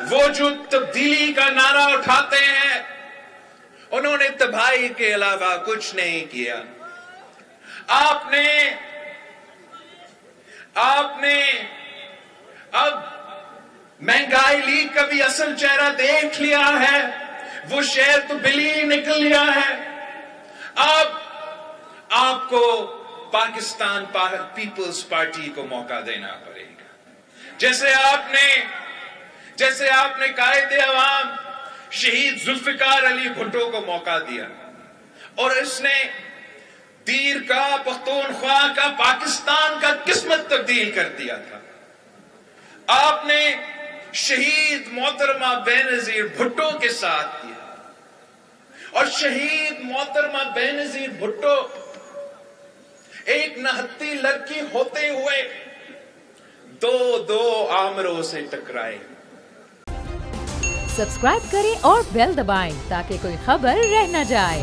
वो जो तब्दीली का नारा उठाते हैं, उन्होंने तबाही के अलावा कुछ नहीं किया। आपने अब महंगाई लीग का भी असल चेहरा देख लिया है। वो शेर तो बिल्ली निकल लिया है। अब आपको पाकिस्तान पीपल्स पार्टी को मौका देना पड़ेगा। जैसे आपने कायदे अवाम शहीद जुल्फिकार अली भुट्टो को मौका दिया और इसने दीर का, पख्तूनख्वा का, पाकिस्तान का किस्मत तब्दील कर दिया था। आपने शहीद मोहतरमा बेनजीर भुट्टो के साथ दिया और शहीद मोहतरमा बेनजीर भुट्टो एक नहत्ती लड़की होते हुए दो आमरों से टकराए। सब्सक्राइब करें और बेल दबाएं ताकि कोई खबर रह न जाए।